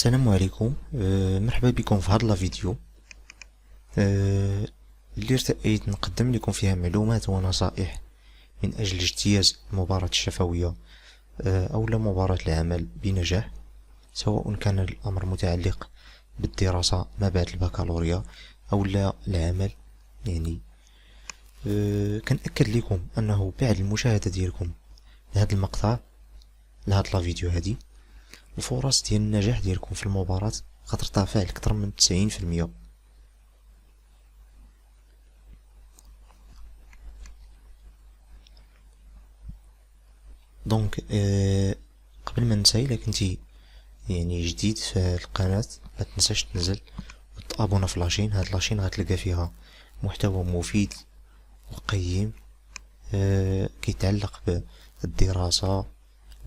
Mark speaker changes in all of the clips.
Speaker 1: السلام عليكم. مرحبا بكم في هذا الفيديو اللي ارتأيت نقدم لكم فيها معلومات ونصائح من أجل اجتياز المباراة الشفوية أو مباراة العمل بنجاح، سواء كان الأمر متعلق بالدراسة ما بعد البكالوريا أو العمل. يعني كنأكد لكم أنه بعد المشاهدة ديالكم لهذا المقطع لهذا الفيديو هذه، الفرص ديال النجاح ديالكم في المباراة غترتفع لأكثر من 90%. دونك قبل ما ننسى، الا كنتي يعني جديد في القناة ما تنساش تنزل وتابونا في لاشين. هاد لاشين غتلقى فيها محتوى مفيد وقيم كيتعلق بالدراسة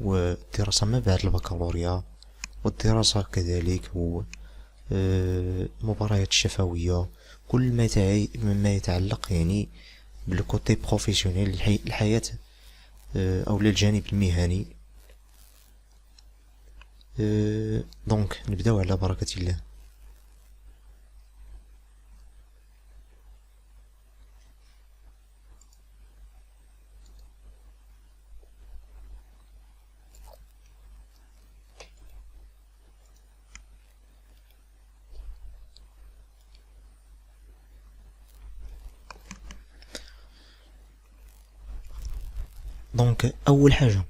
Speaker 1: والدراسة ما بعد البكالوريا، والدراسة كذلك، المباريات الشفوية، كل ما يتعلق يعني بالكوتي بروفيسيونيل الحياة أو للجانب المهني. دونك نبداو على بركة الله. دونك أول حاجة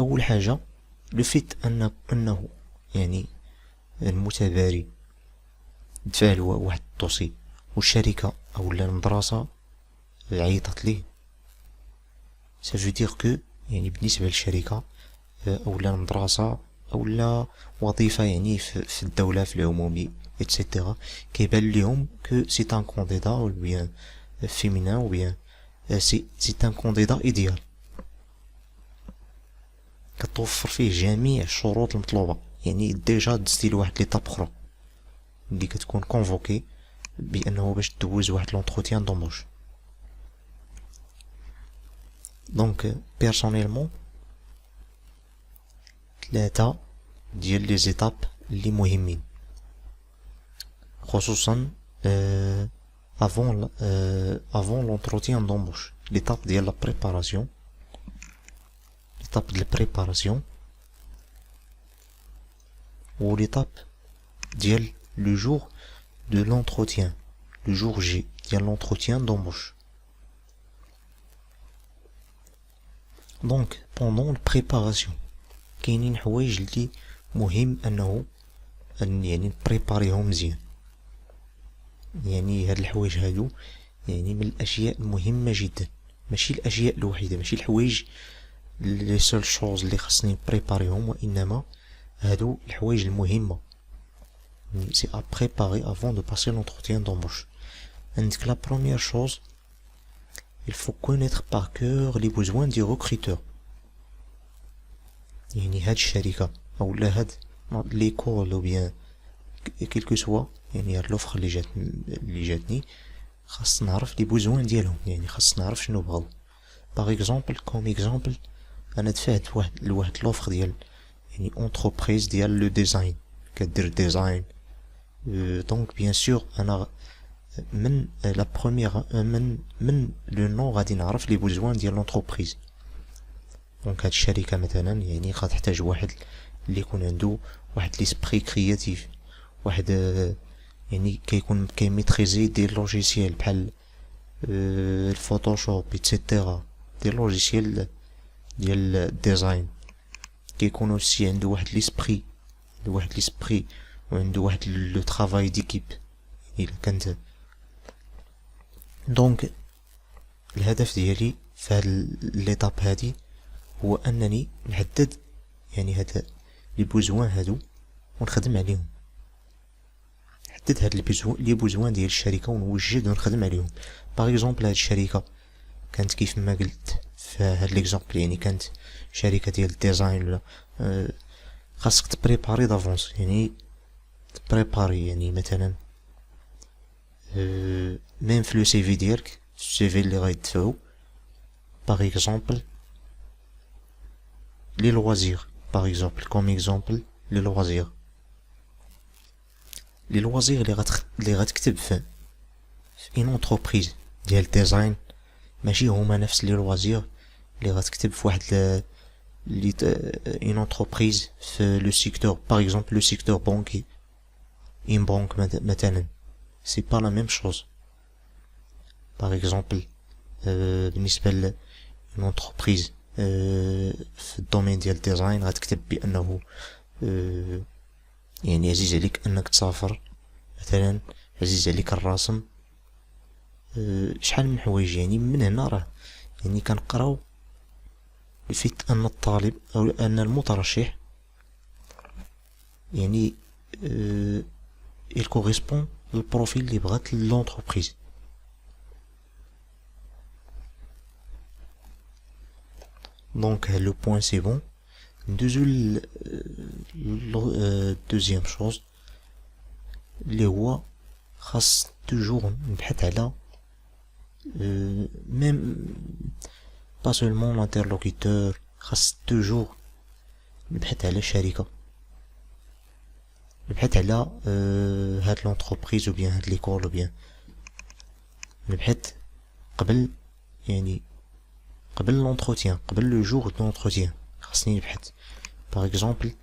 Speaker 1: أول حاجة لو فيت أنه يعني المتباري دفع له واحد الدوسي والشركة أو المدرسة عيطت ليه، سافو دير كو يعني بالنسبة للشركة أو المدرسة أو وظيفة يعني في الدولة في العمومي اتسيتيرا، كيبان ليهم كو سي ان كونديدا او بيان فيمينان او بيان سي ان كونديدا ايديال، كتوفر فيه جميع الشروط المطلوبة. يعني ديجا دزتي لواحد ليطاب اخرى اللي كتكون كونفوكي بانه باش دوز واحد لونتروتيان دومبوش. دونك بيرسونيلمون ثلاثة ديال لي زيتاب اللي مهمين، خصوصا افون لونتروتيان دومبوش. ليطاب ديال لا بريباراسيون، ليطاب ديال البريباراسيون، و ليطاب ديال لو جور دو لونتروتيان، لو جور جي ديال لونتروتيان دومبوش. دونك بوندون البريباراسيون كاينين حوايج اللي مهم انه يعني نبريباريهم مزيان. يعني هاد الحوايج هادو يعني من الاشياء المهمة جدا، ماشي الاشياء الوحيدة، ماشي الحوايج لي سول شوز اللي خصني نبريباريهم، وانما هادو الحوايج المهمة. سي ا بريباري افون دو باسي لونتروتيان دومبوش. عندك لا بروميير شوز، il faut connaître par cœur les besoins du recruteur. يعني هاد الشركة او لا هاد ليكول او بيان كيلكو سوا، يعني هاد لوفر اللي جاتني خاص نعرف لي بوزوان ديالهم، يعني خاص نعرف شنو بغاو. باغ اكزومبل كوم اكزومبل انا دفعت لواحد لوفر ديال يعني اونتربريز ديال لو ديزاين، كدير ديزاين. دونك بيان سور انا من لا بروميير من لو نو غادي نعرف لي بوزوان ديال لونتربريز. دونك هاد الشركة مثلا يعني غتحتاج واحد اللي يكون عنده واحد ليسبري كرياتيف، واحد يعني كيكون كيميتريزي دي لوجيسيال بحال الفوتوشوب ايتترا، دي لوجيسيال ديال الديزاين. كيكون اوسي عنده واحد ليسبري وعنده واحد لو طرافاي ديكيب الا كانت. دونك الهدف ديالي في هاد ليطاب هادي هو انني نحدد يعني هاد لي بوزوان هادو ونخدم عليهم، نحدد هاد لي بوزوان ديال الشركة ونوجد ونخدم عليهم. باغ اكزومبل هاد الشركة كانت كيف ما قلت في هاد ليكزامبل يعني كانت شركة ديال الديزاين ولا خاصك تبريباري دافونس، يعني تبريباري يعني مثلا ميم في لو سي في ديالك، السي في اللي غيدفعو باغ اكزومبل les loisirs, par exemple, comme exemple, les loisirs. Les loisirs اللي غتكتب في une entreprise ديال ديزاين ماشي هما نفس لي لوازير اللي غتكتب في واحد une entreprise في le secteur, par exemple le secteur banquier, une banque مثلا. C'est pas la même chose. Par exemple, بالنسبة ل une entreprise في الدومين ديال الديزاين غتكتب بأنه يعني عزيز عليك أنك تسافر مثلا، عزيز عليك الرسم، شحال من حوايج. يعني من هنا راه يعني كنقراو فيت أن الطالب أو أن المترشح يعني il correspond للبروفيل اللي بغات لونتربريز. Donc le point c'est bon. Deuxième chose اللي هو خاص توجور نبحث على même pas seulement l'interlocuteur، خاص توجور نبحث على شركة، نبحث على هاد لونتربريز ou bien هاد ليكول ou bien نبحث قبل يعني قبل l'entretien، قبل لو جور دو l'entretien خاصني نبحث. باغ اكزومبل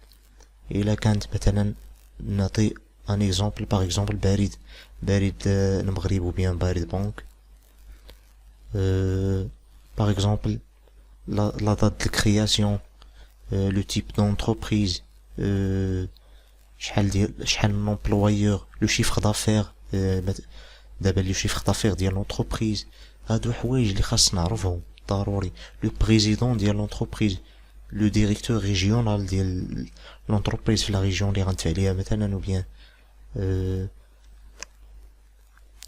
Speaker 1: الا كانت مثلا نعطي ان اكزومبل باغ اكزومبل بريد المغرب ou bien بريد بنك، باغ اكزومبل la date de création، le type d'entreprise، شحال l'employeur، le chiffre d'affaires، دابا لو chiffre d'affaires ديال l'entreprise. هادو حوايج اللي خاص نعرفهم ضروري. لو بريزيدون ديال لونتربريز، لو ديريكتور ريجيونال ديال لونتربريز في لا ريجيون اللي غنتفع عليها مثلا او بيان.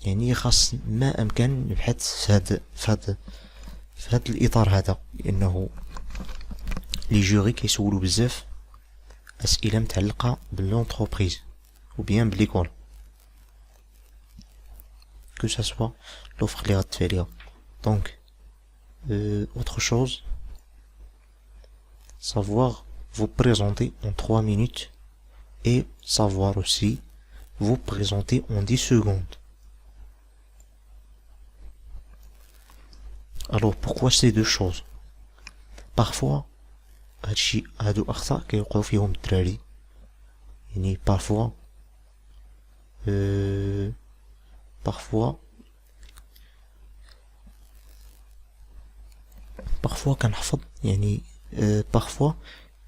Speaker 1: يعني خاص ما امكن نبحث في هاد الاطار هذا، لانه لي جوري كيسولوا بزاف اسئله متعلقه باللونتربريز او بيان بليكول كو سا سوا لوفر اللي غتدفع عليها. دونك autre chose, savoir vous présenter en 3 minutes et savoir aussi vous présenter en 10 secondes. Alors pourquoi ces deux choses? Parfois هادشي هادو أخطاء كيوقعو فيهم الدراري، يعني parfois كنحفظ يعني parfois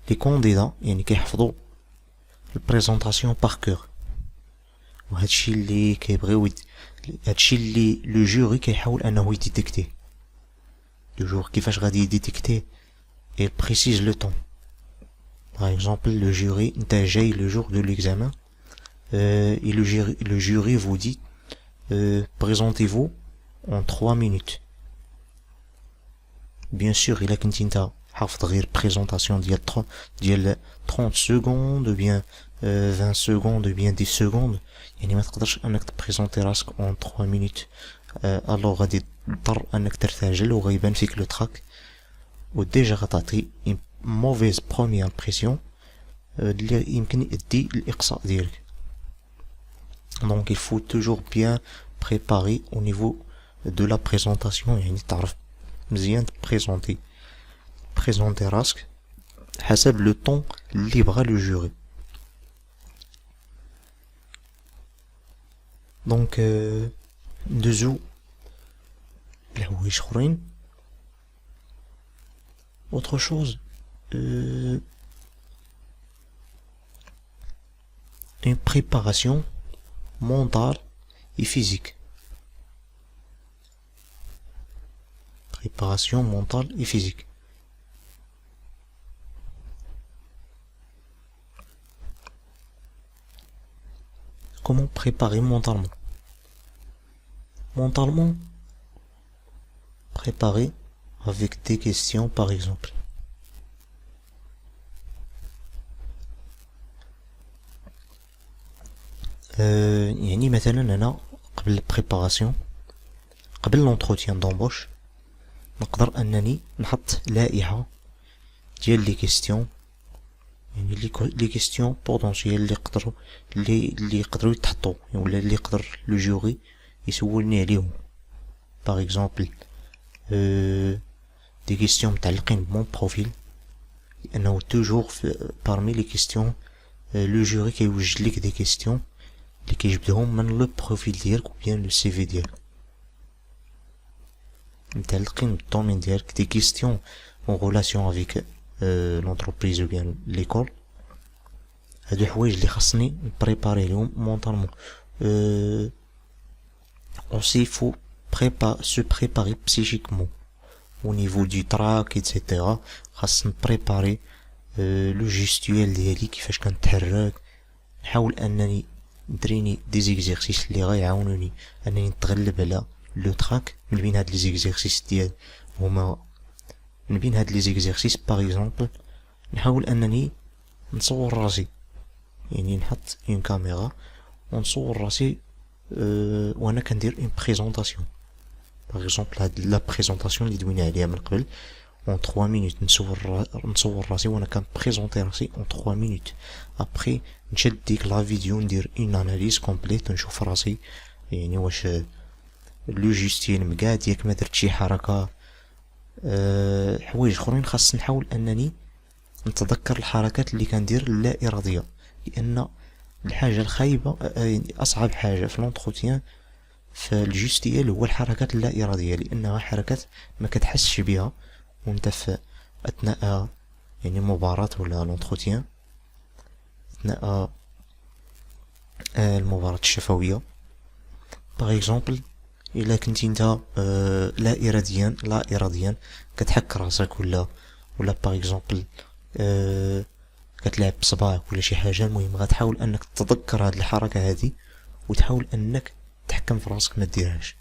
Speaker 1: les candidats يعني كيحفظوا البريزونطاسيون باغ كور، وهادشي اللي كيبغيو هادشي اللي لو جوري كيحاول انه يديتيكتي. لو جور كيفاش غادي يديتيكتي؟ il précise le temps. Par exemple, le jury نتا جاي le jour de l'examen et le jury vous dit présentez-vous en 3 minutes. Bien sûr, il a كنتي نتا حافظ غير بريزونطاسيون ديال 30 secondes ou bien 20 secondes ou bien 10 secondes، يعني ما تقدرش انك تبريزونتي راسك en 3 minutes. alors غادي تضطر انك ترتجل وغيبان فيك لو تراك، وديجا غتعطي une mauvaise première impression اللي يمكن يؤدي للإقصاء ديالك. donc il faut toujours bien préparer au niveau de la présentation، يعني تعرف مزيان تبريزونتي راسك حسب لو طون اللي بغا لو جوري. دونك ندوزو لحوايج اخرين. autre chose une préparation mentale et physique. Préparation mentale et physique. Comment préparer mentalement? Mentalement, préparer avec des questions par exemple. يعني مثلا أنا قبل البريباراسيون، قبل l'entretien d'embauche، نقدر أنني نحط لائحة ديال لي كيستيون، يعني لي كيستيون بوتونسيال اللي يقدروا يتحطوا ولا اللي يقدر لو جوري يسولني عليهم. باغ اكزومبل دي كيستيون متعلقين بمون بروفيل، لانه توجور بارمي لي كيستيون لو جوري كيوجد ليك دي كيستيون اللي كيجبدهم من لو بروفيل ديالك و بيان لو سي في ديالك، متعلقين بالدومين ديالك، دي كيستيون اون ريلاسيون افيك لونتربريز و بيان ليكول. هادو حوايج اللي خاصني نبريباري لهم مونطالمون. aussi faut se préparer psychiquement au niveau du trac etc. خاص نبريباري لو جيستويال ديالي كيفاش كنتحرك، نحاول انني ندريني دي زيكزيرسيس اللي غيعاونوني انني نتغلب على لو تراك. من بين هاد لي زيكزيرسيس ديال هما من بين هاد لي زيكزيرسيس باغ اكزومبل نحاول انني نصور راسي، يعني نحط اون كاميرا ونصور راسي وانا كندير اون بريزونطاسيون. باغ اكزومبل هاد لا بريزونطاسيون اللي دوينا عليها من قبل en 3 minutes نصور راسي وانا كنبريزونطي راسي en 3 minutes. ابري نشد ديك لا فيديو ندير اون اناليز كومبليت نشوف راسي، يعني واش لو جوستين مقاد ياك ما درت شي حركه. حوايج اخرين خاص نحاول انني نتذكر الحركات اللي كندير اللا اراديه، لان الحاجه الخايبه يعني اصعب حاجه في لونتروتيان في الجوستيال هو الحركات اللا اراديه، لانها حركات ما كتحسش بها وانت في اثناء يعني مباراة ولا لونتروتيان، اثناء المباراة الشفوية. باغ اكزومبل الا كنتي انت لا اراديا كتحك راسك ولا باغ اكزومبل كتلعب بصباعك ولا شي حاجه، المهم غتحاول انك تتذكر هاد الحركه هادي وتحاول انك تحكم في راسك ما ديرهاش،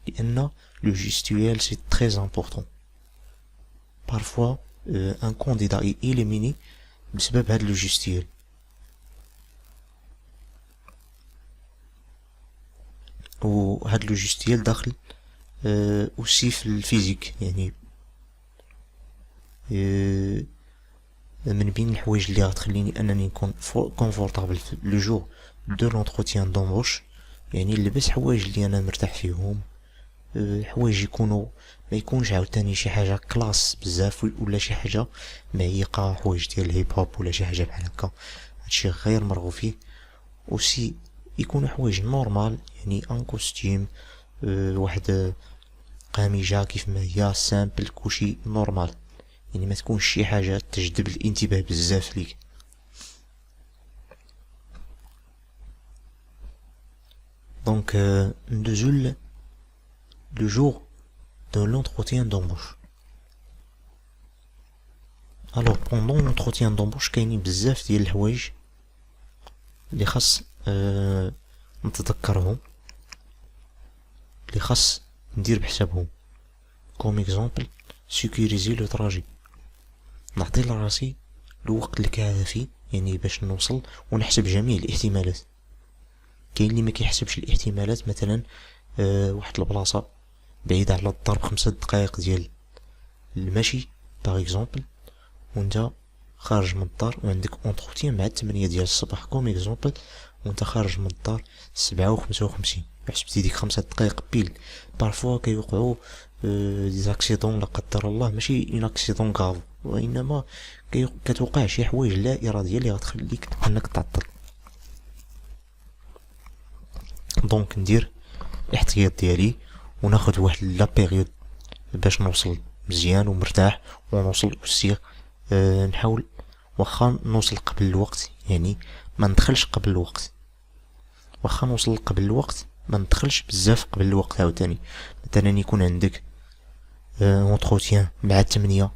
Speaker 1: لان لو جيستويال سي تري امبورطون. parfois un candidat est éliminé بسبب هاد لو جيستيال. وهاد لو جيستيال داخل aussi في الفيزيك، يعني من بين الحوايج اللي غتخليني انني نكون كونفورطابل في لو جور دو لونتروتيان دومبوش، يعني نلبس حوايج اللي انا مرتاح فيهم، حوايج يكونوا ما يكونش عاوتاني شي حاجه كلاس بزاف ولا شي حاجه معيقه، حوايج ديال الهيب هوب ولا شي حاجه بحال هكا، هادشي غير مرغوب فيه. اوسي يكونوا حوايج نورمال، يعني ان كوستيم واحد قميجه كيف ما هي سامبل كلشي نورمال، يعني ما تكونش شي حاجه تجذب الانتباه بزاف ليك. دونك ندوزو le jour de l'entretien d'embauche. Alors pendant l'entretien d'embauche كاينين بزاف ديال الحوايج اللي خاص نتذكرهم، اللي خاص ندير بحسابهم. كوم اكزومبل سيكوريزي لو تراجي، نعطي لراسي الوقت الكافي يعني باش نوصل ونحسب جميع الاحتمالات. كاين اللي ما كيحسبش الاحتمالات، مثلا واحد البلاصه بعيدة على الدار ب5 دقائق ديال المشي باغ اكزومبل، وانت خارج من الدار وعندك اونتروتيان مع 8 ديال الصباح كوم اكزومبل، وانت خارج من الدار 7:55، حسبتي ديك 5 دقائق بيل. بارفوا كيوقعوا دي زاكسيدون لا قدر الله، ماشي اون اكسيدون غاف، وانما كتوقع شي حوايج لا اراديه اللي غتخليك انك تعطل. دونك ندير الاحتياط ديالي وناخد واحد لا بيريود باش نوصل مزيان ومرتاح، ونوصل اوسي نحاول واخا نوصل قبل الوقت، يعني ما ندخلش قبل الوقت، واخا نوصل قبل الوقت ما ندخلش بزاف قبل الوقت. عاوتاني مثلا يكون عندك اونتروتيان مع 8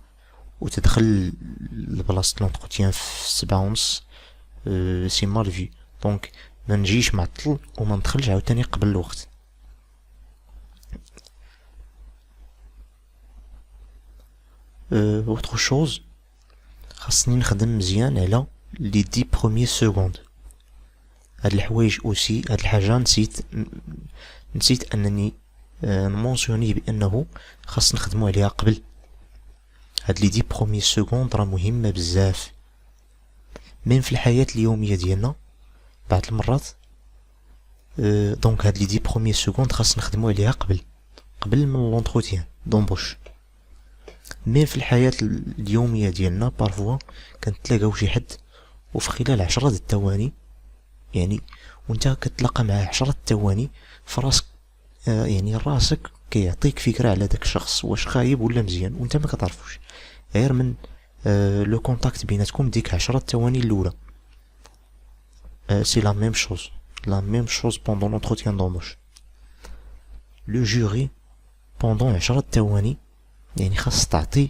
Speaker 1: وتدخل لبلاصة لونتروتيان في 7:30، سي مال في. دونك ما نجيش معطل وما ندخلش عاوتاني قبل الوقت. autre chose خاصني نخدم مزيان على لي 10 بروميير سكوند. هاد الحوايج اوسي، هاد الحاجه نسيت انني نمونسيوني بانه خاص نخدمو عليها قبل. هاد لي 10 بروميي سكوند راه مهمة بزاف. ميم في الحياة اليومية ديالنا بعض المرات دونك هاد لي 10 بروميي سكوند خاص نخدمو عليها قبل من لونتروتيان دومبوش. ميم في الحياة اليومية ديالنا بارفوا كنتلاقاو شي حد وفي خلال 10 الثواني يعني وانت كتلاقى معاه 10 الثواني فراسك يعني راسك كيعطيك فكرة على داك الشخص واش خايب ولا مزيان وانت ما كتعرفوش غير من لو كونتاكت بيناتكم ديك 10 الثواني الاولى. سي لا ميم شوز بوندون لونتروتيان دومبوش. لو جوري بوندون 10 الثواني يعني خاص تعطي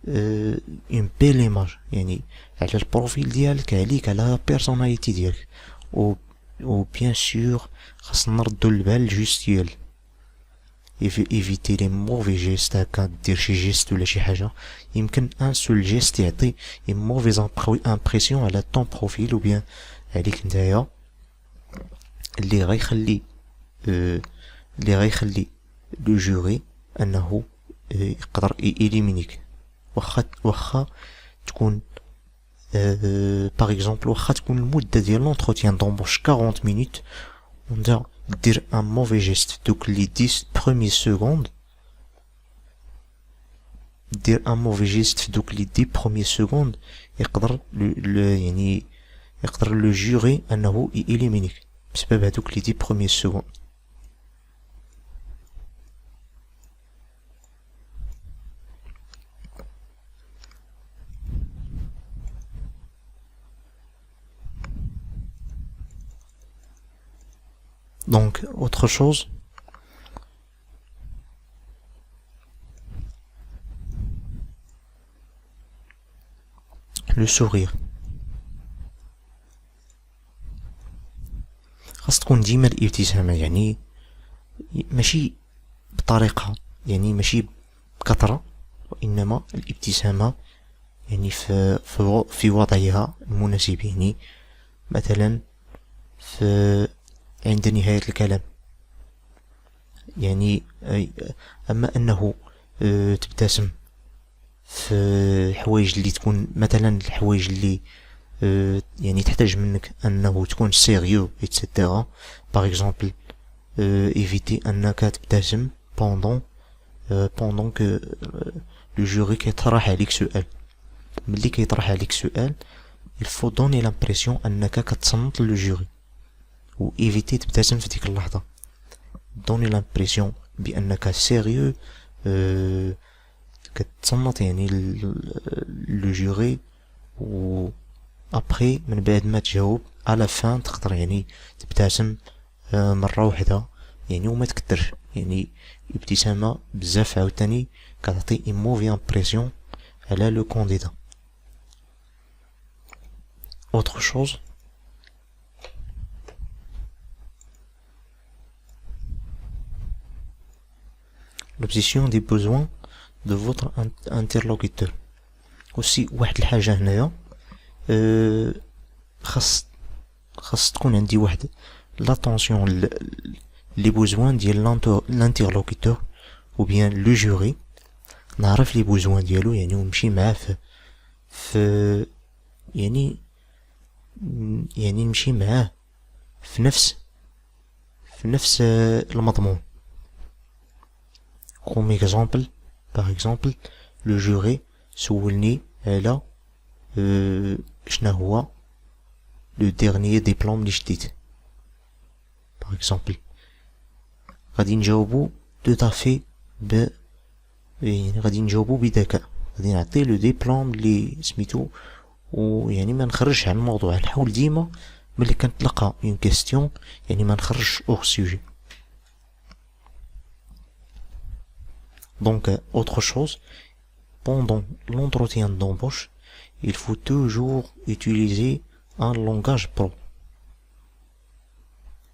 Speaker 1: اون بيل ايماج يعني على البروفيل ديالك عليك على بيرسوناليتي ديالك و بيان سور خاص نردو البال جوستيال ايفيتي لي موفي جيست هكا دير شي جيست ولا شي حاجه يمكن ان سول جيست يعطي اون موفيز امبرسيون على طون بروفيل و بيان عليك نتايا اللي غيخلي لو جوري انه يقدر إليمينيك واخا تكون باغ اكزومبل واخا تكون المدة ديال لونتروتيان دومبوش 40 مينوت وانت دير ان موفي جيست في دوك لي 10 بروميي سكوند يقدر يعني يقدر لو جوري انه إليمينيك بسبب هادوك لي 10 بروميي سكوند. Donc, autre chose, le sourire. خاص تكون ديما الابتسامة يعني ماشي بطريقة يعني ماشي بكثرة وإنما الابتسامة يعني في وضعها المناسب يعني مثلا عند نهاية الكلام يعني أما أنه تبتسم في الحوايج اللي تكون مثلا الحوايج اللي يعني تحتاج منك أنه تكون سيريو etc. باغ اكزومبل ايفيتي أنك تبتسم pendant que le jury كيطرح عليك سؤال. ملي كيطرح عليك سؤال il faut donner l'impression أنك كتصنت لو جوري و ايفيتي تبتسم في ديك اللحظة. دوني لامبريسيون بانك سيريو كتصنت يعني لو جوري و ابري من بعد ما تجاوب على فان تقدر يعني تبتسم مرة واحدة يعني وما تكترش يعني ابتسامة بزاف عاوتاني كتعطي اون موفي امبريسيون على لو كانديدا. autre chose l'obsession des besoins de votre interlocuteur. aussi واحد الحاجة هنايا خاص تكون عندي واحد l'attention les besoins ديال l'interlocuteur ou bien le jury نعرف les besoins ديالو يعني ونمشي معاه في يعني نمشي معاه في نفس المضمون. comme exemple par exemple le jury سولني على شنو هو لو dernier diplôme اللي شديت par exemple غادي نجاوبو tout à fait يعني غادي نجاوبو بذكاء غادي نعطي لو ديبلوم اللي سميتو ويعني ما نخرجش عن الموضوع. نحاول ديما ملي كنتلقى اون كيستيون يعني ما نخرجش اور سوجي. Donc, autre chose, pendant l'entretien d'embauche, il faut toujours utiliser un langage pro.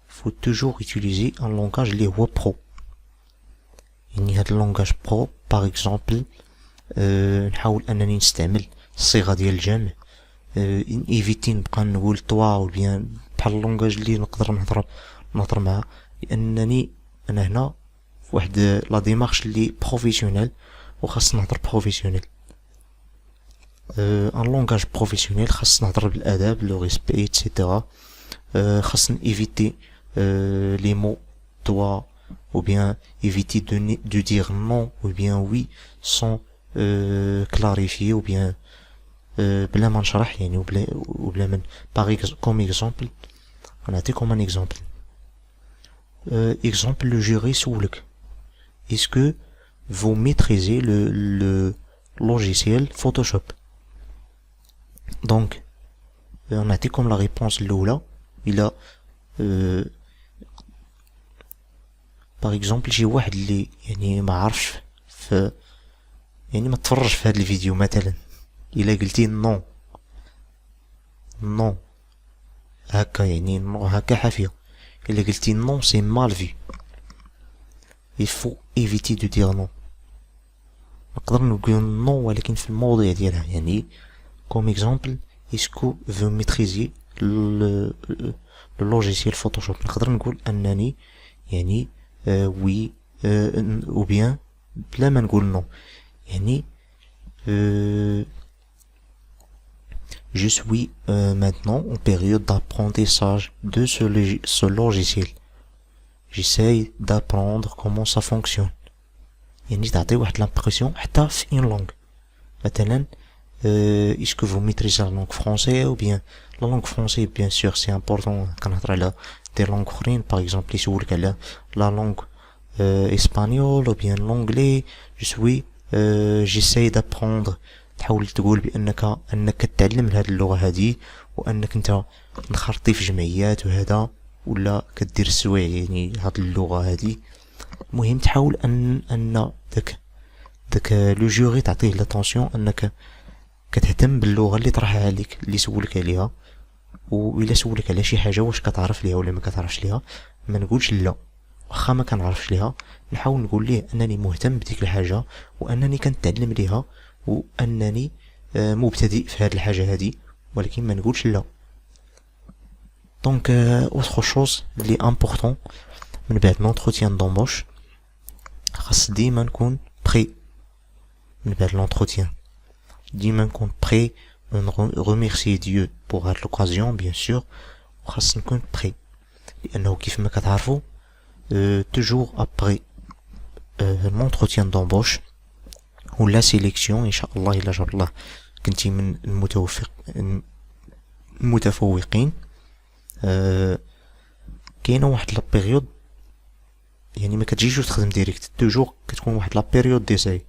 Speaker 1: Il faut toujours utiliser un langage اللي هو pro. يعني هاد اللانجاج برو باغ اكزومبل نحاول انني نستعمل الصيغه ديال الجمع ايفيتي نبقى نقول طوا او بيان بحال اللانجاج اللي نقدر نهضر معاه لانني انا هنا واحد لا ديمارش اللي بروفيسيونيل وخاص نهضر بروفيسيونيل. ان لونغاج بروفيسيونيل خاص نهضر بالاداب لو ريسبي ايتترا. خاص ايفيتي لي مو toi ou bien éviter de dire non ou bien oui sans clarifier ou bien بلا ما نشرح يعني وبلا من comme exemple نعطيكم un exemple. Exemple, le jury سولك est-ce que vous maîtrisez le logiciel Photoshop. Donc نعطيكم la réponse الأولى. il a par exemple شي واحد اللي يعني ما عرفش يعني ما تفرج في هذا الفيديو مثلا، الا قلتي نو نو هكا يعني نو هكا حافية، الا قلتي نو سي مال في. il faut éviter de dire non. نقدر نقول نو ولكن في المواضيع ديالها، يعني comme exemple est-ce que vous maîtrisez le logiciel Photoshop. نقدر نقول انني يعني oui ou bien بلا ما نقول نو، يعني je suis maintenant en période d'apprentissage de ce logiciel. J'essaye d'apprendre comment ça fonctionne. يعني تعطي واحد l'impression حتى في une langue. مثلا est-ce que vous maîtrisez la langue française ou bien la langue française bien sûr c'est important. كنهضر على des langues اخرين par exemple يسولك على la langue espagnol ou bien l'anglais. j'essaie d'apprendre. تحاول تقول انك تتعلم هذه اللغة هذه، وانك انت نخرطي في جمعيات وهذا، ولا كدير السوايع يعني هذه اللغة هذه. المهم تحاول ان داك لو جوري تعطيه لاتونسيون انك كتهتم باللغة اللي طرحها عليك، اللي سولك عليها. وإلا سولك على شي حاجة واش كتعرف ليها ولا ما كتعرفش ليها، ما نقولش لا واخا ما كنعرفش ليها، نحاول نقول ليه انني مهتم بديك الحاجة وانني كنتعلم ليها وانني مبتدئ في هذه الحاجة هذه، ولكن ما نقولش لا. دونك autre chose اللي امبورطون من بعد لونتروتيان دومبوش، خاص ديما نكون بري. من بعد لونتروتيان ديما نكون بري، remercier Dieu pour هاد l'occasion bien sûr، وخاص نكون بري، لانه كيف ما كتعرفوا toujours après l'entretien d'embauche ou la sélection ان شاء الله الا جاب الله كنتي من المتفوقين، كاينه واحد لا بيريود يعني ما كتجيش تخدم ديريكت، توجور كتكون واحد لا بيريود ديساي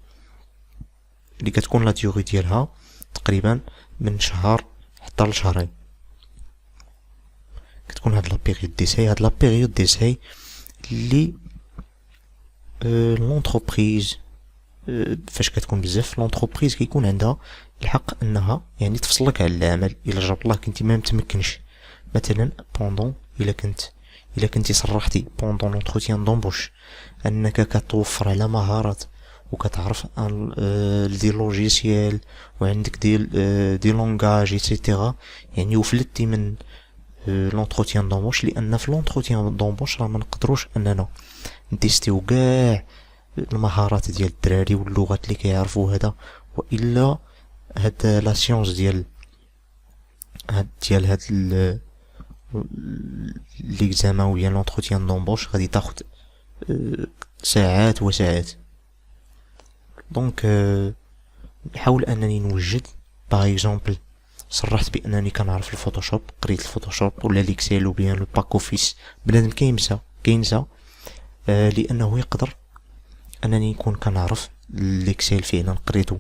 Speaker 1: اللي كتكون لا ديوري ديالها تقريبا من شهر حتى لشهرين. كتكون هاد لا بيريود ديساي، هاد لا بيريود ديساي اللي لونتربريز فاش كتكون بزاف لونتربريز كيكون عندها الحق انها يعني تفصلك على العمل الا جاب الله كنتي ما متمكنش. مثلا بوندون الا كنتي صرحتي بوندون لونتروتيان دومبوش انك كتوفر على مهارات وكتعرف دي لوجيسيال وعندك دي لونغاج ايتترا، يعني وفلتي من لونتروتيان دومبوش. لان في لونتروتيان دومبوش راه ما نقدروش اننا نتيستيو كاع المهارات ديال الدراري واللغات اللي كيعرفوا هذا، والا هاد لا سيونس ديال هاد ليكزامان ويا لونتروتيان دومبوش غادي تاخد ساعات وساعات. دونك نحاول انني نوجد باغ اكزومبل صرحت بانني كنعرف الفوتوشوب، قريت الفوتوشوب ولا ليكسيل وبيان لو باك اوفيس، بنادم كينسى لانه يقدر انني نكون كنعرف ليكسيل فعلا قريته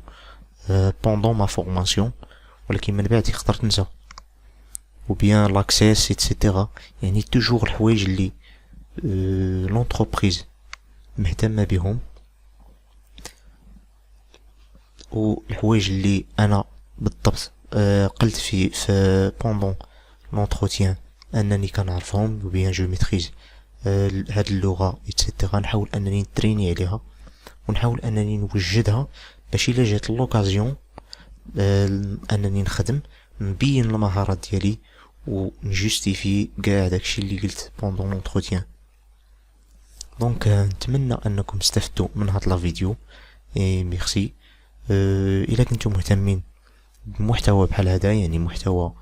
Speaker 1: بوندون ما فورماسيون، ولكن من بعد يقدر تنسى وبيان لاكسيس ايتترا. يعني توجور الحوايج اللي لونتربريز مهتمه بهم والحوايج اللي انا بالضبط قلت في بوندون لونتروتيان انني كنعرفهم وبيان جو ميتريز هاد اللغه ايتترا. نحاول انني نتريني عليها ونحاول انني نوجدها باش الا جات لوكازيون انني نخدم نبين المهارات ديالي ونجستيفي كاع داكشي اللي قلت بوندون لونتروتيان. دونك نتمنى انكم استفدتوا من هاد لا فيديو. ميرسي. الا كنتم مهتمين بمحتوى بحال هذا، يعني محتوى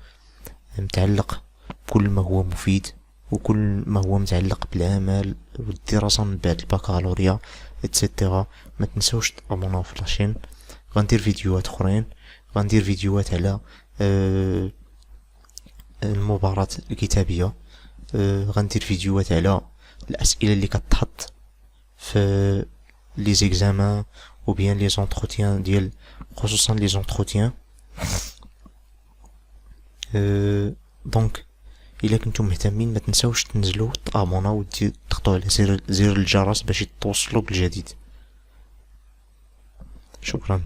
Speaker 1: متعلق بكل ما هو مفيد وكل ما هو متعلق بالعمل والدراسة من بعد البكالوريا اتسيتيرا. ما تنسوش تابوناو في لاشين. غندير فيديوهات اخرين، غندير فيديوهات على المباراة الكتابية، غندير فيديوهات على الأسئلة اللي كتحط في لي زيكزامان و بيان لي زونتروتيان ديال، خصوصا لي زونتروتيان. دونك الا كنتم مهتمين ما تنسوش تنزلوا تابوناو وتضغطوا على زر الجرس باش توصلوا بالجديد. شكرا.